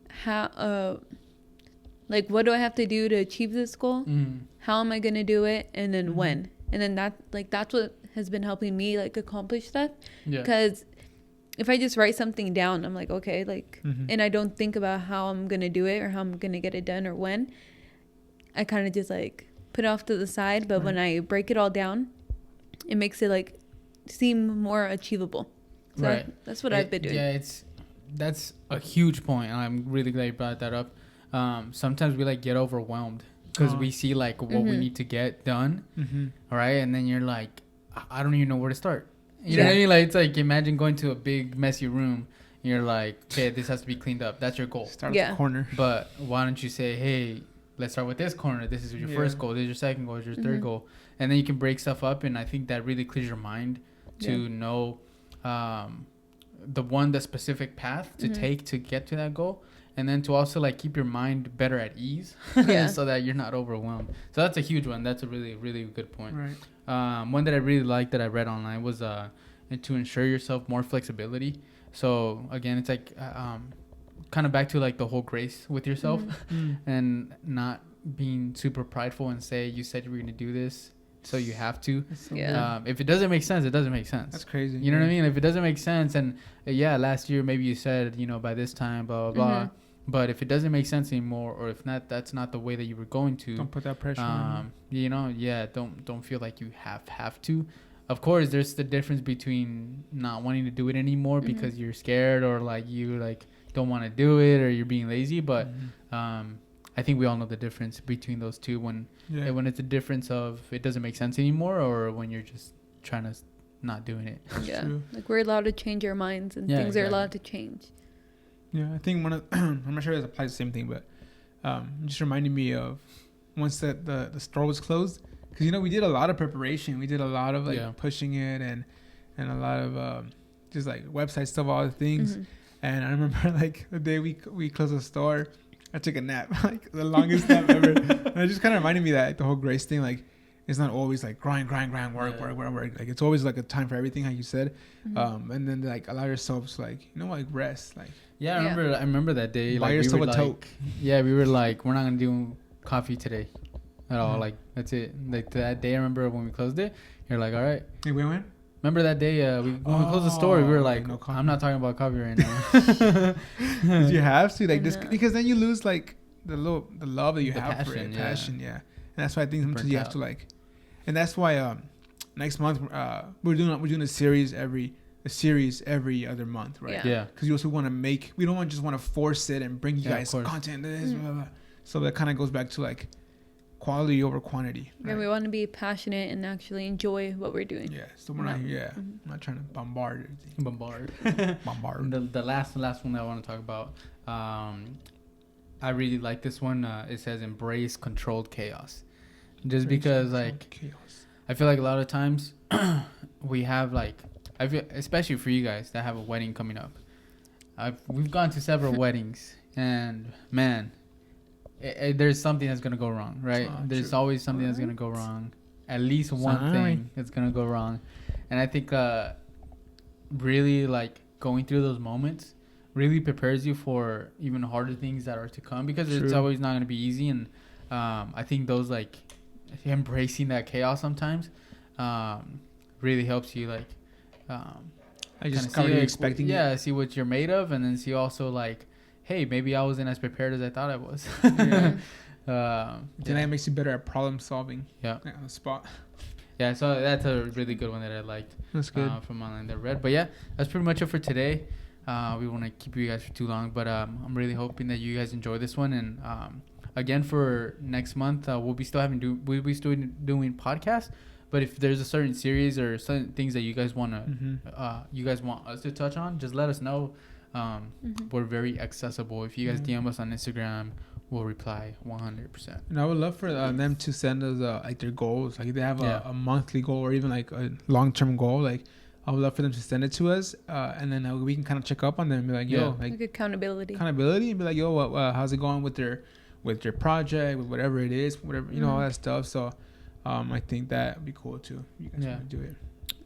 how like what do I have to do to achieve this goal? How am I gonna do it? And then when? And then that's what has been helping me like accomplish that. Because if I just write something down, I'm like, okay, like, and I don't think about how I'm going to do it or how I'm going to get it done or when, I kind of just like put it off to the side. But when I break it all down, it makes it like seem more achievable. So that's what I've been doing. Yeah, that's a huge point, and I'm really glad you brought that up. Sometimes we like get overwhelmed because we see like what we need to get done. All right. And then you're like, I don't even know where to start. You know what I mean? Like, it's like, imagine going to a big messy room. And you're like, okay, this has to be cleaned up. That's your goal. Start with the corner. But why don't you say, hey, let's start with this corner. This is your first goal. This is your second goal. This is your third goal. And then you can break stuff up. And I think that really clears your mind to know the specific path to take to get to that goal. And then to also like keep your mind better at ease so that you're not overwhelmed. So that's a huge one. That's a really, really good point. Right. One that I really liked that I read online was to ensure yourself more flexibility. So again, it's like kind of back to like the whole grace with yourself and not being super prideful and say you said you were going to do this, so you have to. If it doesn't make sense, it doesn't make sense. That's crazy. You know what I mean? If it doesn't make sense, and last year maybe you said, by this time, blah, blah, blah. But if it doesn't make sense anymore, or if not, that's not the way that you were going to. Don't put that pressure on you. Don't feel like you have to. Of course, there's the difference between not wanting to do it anymore because you're scared, or like you like don't want to do it, or you're being lazy. But I think we all know the difference between those two. When it's a difference of it doesn't make sense anymore, or when you're just trying to not doing it. Like we're allowed to change our minds, and things are allowed to change. Yeah, I think I'm not sure it applies the same thing, but just reminded me of once that the store was closed, because we did a lot of preparation, we did a lot of like pushing it and a lot of just like website stuff, all the things, And I remember like the day we closed the store, I took a nap, like the longest nap ever. And it just kind of reminded me that like, the whole Grace thing, like it's not always like grind, work. Like it's always like a time for everything, like you said. And then like allow yourself to like, like rest. Like I remember that day. Buy Like yourself a tote. Yeah, we were like, we're not gonna do coffee today at all. Like that's it. Like that day, I remember when we closed it. You're like, all right. Hey, when? Remember that day when we closed the store, we were like, no I'm not talking about coffee right now. You have to like this because then you lose like the love that you have passion, for it, yeah. passion, yeah. And that's why I think sometimes Burnt you have out. to like, and that's why next month we're doing a series every other month, right? Yeah. Yeah. Because you also want to we don't just want to force it and bring you guys content. Blah, blah, blah. So that kind of goes back to like quality over quantity. Right? Yeah, we want to be passionate and actually enjoy what we're doing. Yeah. So we're not I'm not trying to bombard everything. Bombard. The last one that I want to talk about. I really like this one. It says embrace controlled chaos. Just because like chaos. I feel like a lot of times we have like I feel especially for you guys that have a wedding coming up. We've gone to several weddings and man, there's something that's gonna go wrong, right? There's always something that's gonna go wrong. At least one thing that's gonna go wrong, and I think really like going through those moments really prepares you for even harder things that are to come because it's always not gonna be easy. And I think those like embracing that chaos sometimes really helps you like I just kind of expecting see what you're made of, and then see also like, hey, maybe I wasn't as prepared as I thought I was. Then that makes you better at problem solving. Yeah. On the spot. Yeah, so that's a really good one that I liked. That's good. From online that I read. But yeah, that's pretty much it for today. We want to keep you guys for too long, but I'm really hoping that you guys enjoy this one. And again, for next month, we'll be still doing podcasts. But if there's a certain series or certain things that you guys want us to touch on, just let us know. We're very accessible. If you guys DM us on Instagram, we'll reply 100%. And I would love for them to send us like their goals. Like if they have a monthly goal or even like a long-term goal, like I would love for them to send it to us, and then we can kind of check up on them and be like, yo, like accountability, and be like, yo, how's it going with their project, with whatever it is, whatever all that stuff. So I think that would be cool too. You guys want to do it.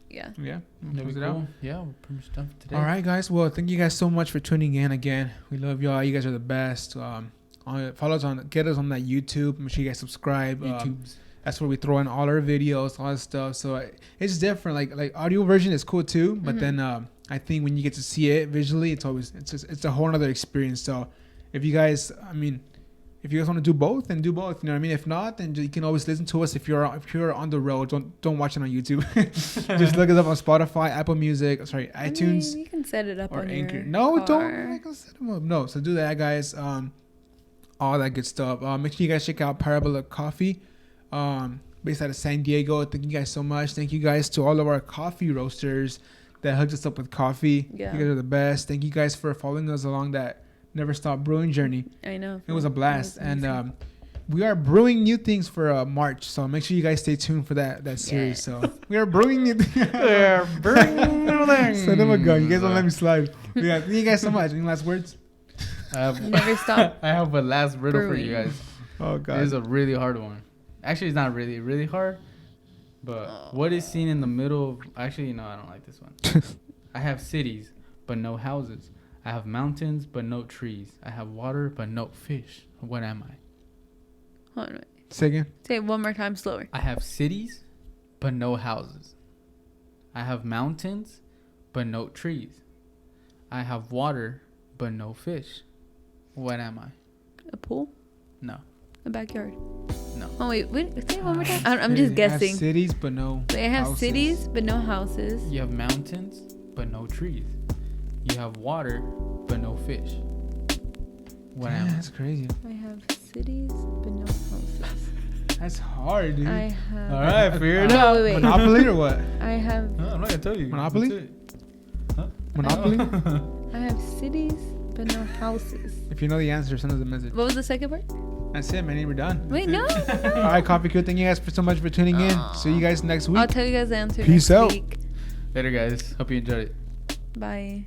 Yeah. Close it out. Yeah, we're pretty much done for today. All right, guys. Well, thank you guys so much for tuning in again. We love y'all. You guys are the best. Follow us get us on that YouTube. Make sure you guys subscribe. That's where we throw in all our videos, all that stuff. So it's different. Like audio version is cool too, but then I think when you get to see it visually, it's a whole other experience. So if you guys want to do both, then do both. You know what I mean? If not, then you can always listen to us. If you're on the road, don't watch it on YouTube. Just look us up on Spotify, Apple Music, iTunes. You can set it up or on Anchor. Your No, car. don't set them up. No, so do that, guys. All that good stuff. Make sure you guys check out Parabola Coffee, based out of San Diego. Thank you guys so much. Thank you guys to all of our coffee roasters that hooked us up with coffee. Yeah. You guys are the best. Thank you guys for following us along that Never Stop Brewing journey. I know. It was a blast. And we are brewing new things for March. So make sure you guys stay tuned for that series. So we are brewing new things. We're brewing new things. Son of a gun. You guys don't let me slide. Thank you guys so much. Any last words? Never stop. I have a last riddle for you brewing. guys. Oh, God. This is a really hard one. Actually, it's not really, really hard. But what is seen in the middle of... Actually, no, I don't like this one. I have cities, but no houses. I have mountains, but no trees. I have water, but no fish. What am I? Hold on, wait. Say again. Say it one more time slower. I have cities, but no houses. I have mountains, but no trees. I have water, but no fish. What am I? A pool? No. A backyard? No. Oh, wait. Say it one more time. I'm just guessing. I have cities, but no They have houses. cities, but no houses. You have mountains, but no trees. You have water, but no fish. What am I? That's crazy. I have cities, but no houses. That's hard, dude. I have... All right, figure it No, out. wait. Monopoly or what? I have... No, I'm not going to tell you. Monopoly? That's it. Huh? Monopoly? I have cities, but no houses. If you know the answer, send us a message. What was the second part? That's it, man. We're done. Wait, no. All right, Coffee Crew. Thank you guys so much for tuning in. See you guys next week. I'll tell you guys the answer Peace next out. week. Later, guys. Hope you enjoyed it. Bye.